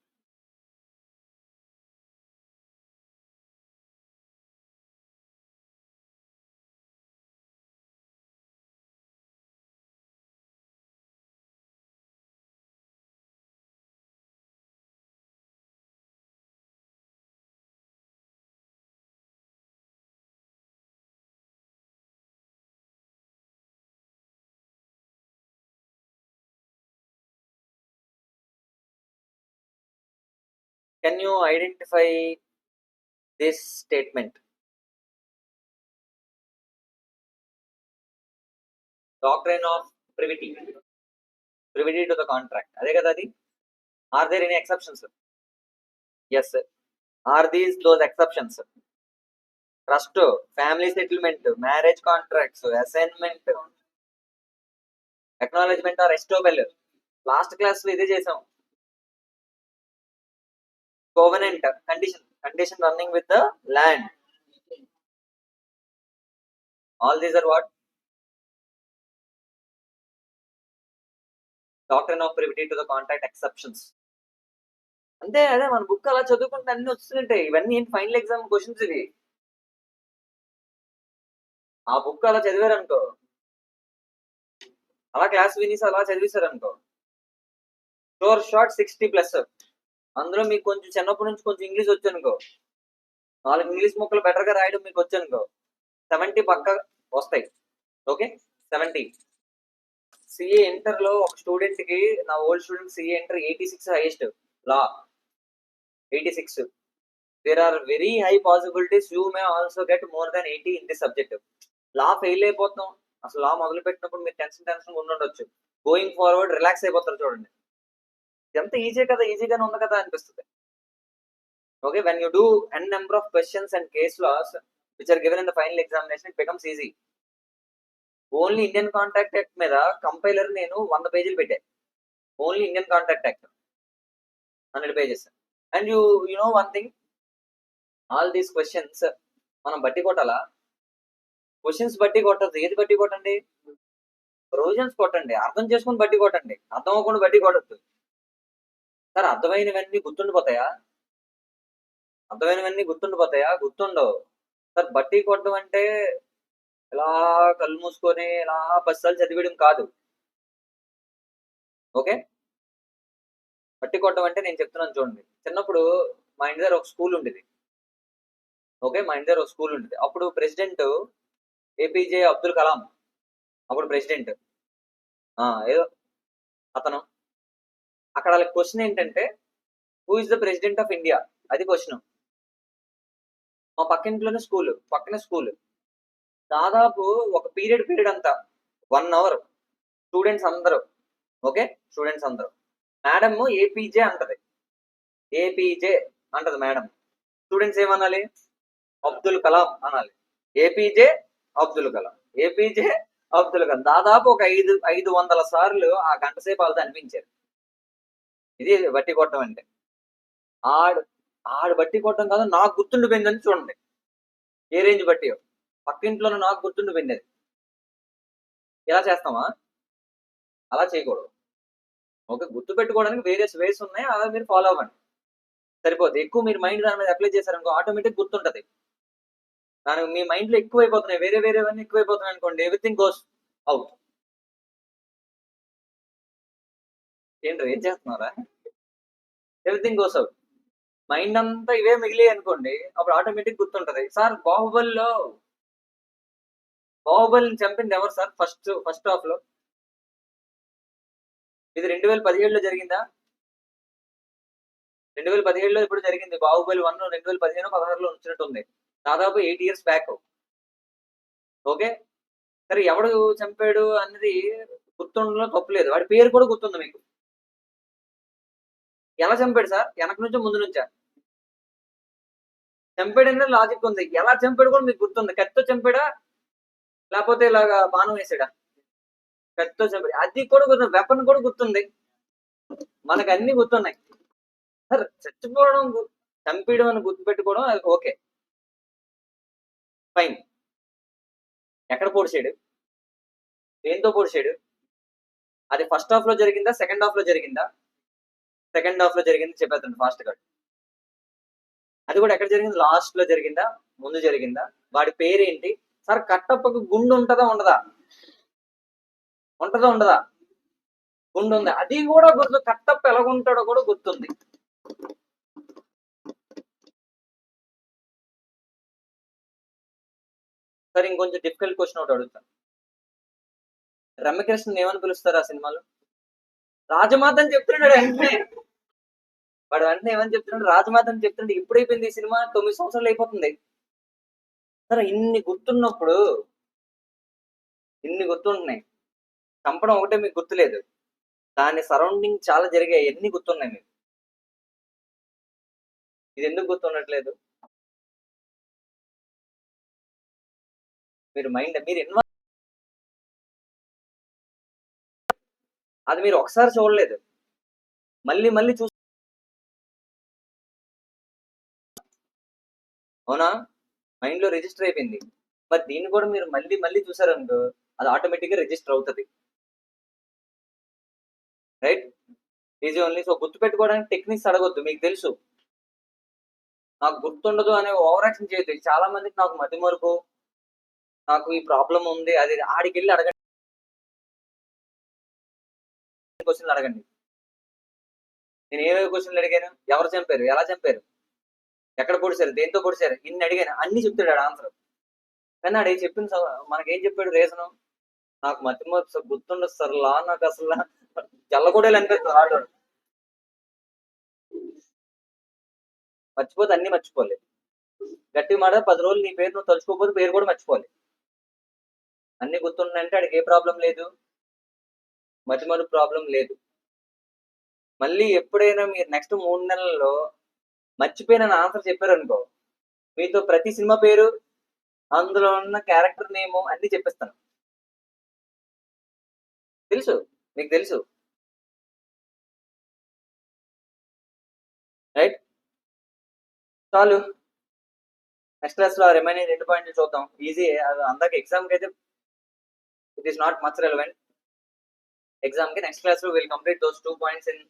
Can you identify this statement? Doctrine of privity to the contract. అదే కదా అది. Are there any exceptions? Yes. Are these those exceptions? Trust, family settlement, marriage contracts, assignment, acknowledgement or estoppel. Last class లో ఇదే చేసాం. Covenant, condition running with the land. All these are what? Doctrine of privity to the contract exceptions. అంతే, అదే మన book అలా చదువుకుంటే అన్ని వస్తుంటాయి. ఇవన్నీ ఏంటి? ఫైనల్ ఎగ్జామ్ క్వశ్చన్స్ ఇవి. ఆ బుక్ అలా చదివారు అనుకో, అలా క్లాస్ వినేసి అలా చదివిస్తారనుకో, షార్ట్ 60+. అందులో మీకు కొంచెం చిన్నప్పటి నుంచి కొంచెం ఇంగ్లీష్ వచ్చనుకో, 4 ఇంగ్లీష్ ముక్కలు బెటర్గా రాయడం మీకు వచ్చనుకో, 70 పక్కా వస్తాయి. ఓకే, 70. సిఏ ఇంటర్లో ఒక స్టూడెంట్కి, నా old student CA inter 86 highest, law 86. There are very high possibilities you may also get more than 80 in this subject. Law fail అయిపోతాం, అసలు లా మొదలు పెట్టినప్పుడు మీరు టెన్షన్ ఉండొచ్చు, గోయింగ్ ఫార్వర్డ్ రిలాక్స్ అయిపోతారు చూడండి, ఎంత ఈజీ కదా, ఈజీగానే ఉంది కదా అనిపిస్తుంది. Okay, when you do n number of questions and case laws which are given in the final examination, it becomes easy. Only Indian contract act మీద కంపైలర్ నేను 100 పేజీలు పెట్టాను, only Indian contract act 100 pages. And you know one thing, all these questions మనం బట్టి కొట్టాలా? Questions బట్టి కొట్టద్దు, ఏది బట్టి కొట్టండి? ప్రొవిజన్స్ కొట్టండి, అర్థం చేసుకుని బట్టి కొట్టండి, అర్థం అవ్వకుండా బట్టి కొట్టద్దు. సార్ అర్థమైనవన్నీ గుర్తుండిపోతాయా? గుర్తుండవు. సార్ బట్టి కొట్టడం అంటే ఇలా కళ్ళు మూసుకొని ఇలా 10 సార్లు చదివేయడం కాదు. ఓకే, బట్టి కొట్టడం అంటే నేను చెప్తున్నాను చూడండి. చిన్నప్పుడు మా ఇంటి దగ్గర ఒక స్కూల్ ఉండేది. ఓకే, మా ఇంటి దగ్గర ఒక స్కూల్ ఉండేది. అప్పుడు ప్రెసిడెంట్ ఏపీజే అబ్దుల్ కలాం, అప్పుడు ప్రెసిడెంట్. ఏదో అతను. అక్కడ వాళ్ళకి క్వశ్చన్ ఏంటంటే, who is the president of India, అది క్వశ్చన్. మా పక్కింట్లోనే స్కూల్, పక్కనే స్కూల్. దాదాపు ఒక పీరియడ్ అంతా 1 hour స్టూడెంట్స్ అందరూ, ఓకే, స్టూడెంట్స్ అందరూ, మేడం ఏపీజే అంటది, ఏపీజే అంటది మేడం. స్టూడెంట్స్ ఏమనాలి? అబ్దుల్ కలాం అనాలి. APJ Abdul Kalam, APJ Abdul Kalam. దాదాపు ఒక 500 సార్లు ఆ గంట సేపు వాళ్ళతో అనిపించారు. ఇది బట్టి కొట్టడం అంటే. ఆడు బట్టి కొట్టడం కాదు, నాకు గుర్తుండిపోయిందని చూడండి ఏ రేంజ్ బట్టి. పక్కింట్లోనే నాకు గుర్తుండిపోయింది. ఇలా చేస్తామా? అలా చేయకూడదు. ఓకే, గుర్తు పెట్టుకోవడానికి వేరియస్ వేస్ ఉన్నాయి, అలా మీరు ఫాలో అవ్వండి, సరిపోతుంది. ఎక్కువ మీరు మైండ్ దాని మీద అప్లై చేశారనుకో, ఆటోమేటిక్ గుర్తుంటది. దానికి మీ మైండ్ లో ఎక్కువైపోతున్నాయి, వేరేవన్నీ ఎక్కువైపోతున్నాయి అనుకోండి, ఎవ్రీథింగ్ గోస్ అవుట్. ఏంటి ఏం చేస్తున్నారా? Everything goes out. మైండ్ అంతా ఇవే మిగిలి అనుకోండి, అప్పుడు ఆటోమేటిక్ గుర్తుంటది. సార్ బాహుబలిని చంపింది ఎవరు సార్? ఫస్ట్ హాఫ్ లో. ఇది 2017లో జరిగిందా? 2017లో ఇప్పుడు జరిగింది. బాహుబలి 1 2015-16లో వచ్చినట్టుంది, దాదాపు 8 years బ్యాక్. ఓకే, సరే ఎవడు చంపాడు అన్నది గుర్తుండలో తప్పులేదు, వాడి పేరు కూడా గుర్తుంది మీకు. ఎలా చంపాడు సార్? వెనక నుంచో ముందు నుంచా? చంపాడు అనేది లాజిక్ ఉంది, ఎలా చంపాడు కూడా మీకు గుర్తుంది. కత్తితో చంపాడా లేకపోతే ఇలాగా బాణం వేసాడా? కత్తితో చంపాడు, అది కూడా గుర్తుంది. వెపన్ కూడా గుర్తుంది, మనకు అన్ని గుర్తున్నాయి. సార్ చచ్చిపోవడం, చంపేయడం అని గుర్తుపెట్టుకోవడం ఓకే ఫైన్. ఎక్కడ పొడిచాడు, దేంతో పొడిచాడు? అది ఫస్ట్ హాఫ్ లో జరిగిందా, సెకండ్ హాఫ్ లో జరిగిందా? సెకండ్ హాఫ్ లో జరిగింది చెప్పేస్తాను ఫాస్ట్ గా. అది కూడా ఎక్కడ జరిగింది? లాస్ట్ లో జరిగిందా, ముందు జరిగిందా? వాడి పేరేంటి? సార్ కట్టప్పకు గుండు ఉంటదా ఉండదా? ఉండదా? గుండు ఉంది, అది కూడా గుర్తు. కట్టప్ప ఎలాగుంటాడో కూడా గుర్తుంది. సరే ఇంకొంచెం డిఫికల్ట్ క్వశ్చన్ ఒకటి అడుగుతాను. రమ్యకృష్ణ ఏమని పిలుస్తారు ఆ సినిమాలో? రాజమాత అని చెప్తున్నాడు వెంటనే. వాడు వెంటనే ఏమని చెప్తున్నాడు? రాజమాత అని చెప్తున్నాడు. ఎప్పుడైపోయింది ఈ సినిమా? 9 సంవత్సరాలు అయిపోతుంది. సరే ఇన్ని గుర్తుంటున్నాయి, చంపడం ఒకటే మీకు గుర్తులేదు, దాని సరౌండింగ్ చాలా జరిగాయి, ఎన్ని గుర్తున్నాయి మీకు? ఇది ఎందుకు గుర్తుండట్లేదు? మీరు అది మీరు ఒకసారి చూడలేదు, మళ్ళీ చూ, అవునా? మైండ్ లో రిజిస్టర్ అయిపోయింది. మరి దీన్ని కూడా మీరు మళ్ళీ చూసారనుకో, అది ఆటోమేటిక్ గా రిజిస్టర్ అవుతుంది. Right, easy only. సో గుర్తుపెట్టుకోవడానికి టెక్నిక్స్ అడగొద్దు, మీకు తెలుసు. నాకు గుర్తుండదు అనే ఓవర్ యాక్షన్ చేయొద్దు. చాలా మందికి నాకు మతిమరుపు, నాకు ఈ ప్రాబ్లం ఉంది, అది ఆడికి వెళ్ళి అడగండి. క్వశ్చన్లు అడగండి. నేను ఏవేవి క్వశ్చన్లు అడిగాను, ఎవరు చంపారు, ఎలా చంపారు, ఎక్కడ పొడిచారు, దేంతో పొడిచారు, ఇన్ని అడిగాను, అన్ని చెప్తాడు ఆడు ఆన్సర్. కానీ ఆడు చెప్పిన మనకేం చెప్పాడు రీజను, నాకు మతి గుర్తుండదు సార్, నాకు అసలు జల్లగొడేలు అనిపిస్తుంది ఆడు. మర్చిపోతే అన్ని మర్చిపోలేదు. గట్టి మాట 10 రోజులు నీ పేరు నువ్వు తలుచుకోకపోతే పేరు కూడా మర్చిపోవాలి. అన్ని గుర్తుండంటే ఆడికి ఏ ప్రాబ్లం లేదు, మతిమరుపు ప్రాబ్లం లేదు. మళ్ళీ ఎప్పుడైనా మీరు నెక్స్ట్ 3 నెలల్లో మర్చిపోయిన ఆన్సర్ చెప్పారనుకో, మీతో ప్రతి సినిమా పేరు, అందులో ఉన్న క్యారెక్టర్ నేమ్ అన్ని చెప్పిస్తాను. తెలుసు, మీకు తెలుసు, రైట్? చాలు. నెక్స్ట్ క్లాస్ లో రిమైనింగ్ 2 పాయింట్లు చూద్దాం. ఈజీ, అందరికి ఎగ్జామ్ కి అయితే it is not much relevant. Exam కి నెక్స్ట్ క్లాస్ లో will complete those 2 points in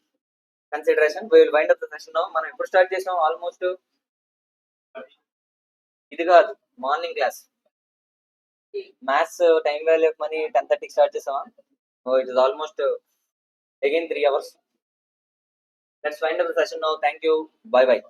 consideration. We will wind up the session now. మనం ఎప్పుడు స్టార్ట్ చేసాం? ఆల్మోస్ట్ ఇది కాదు, morning class maths time value of money 10:30 start చేసామా? It is almost again 3 hours. Let's wind up the session now. Thank you. Bye bye.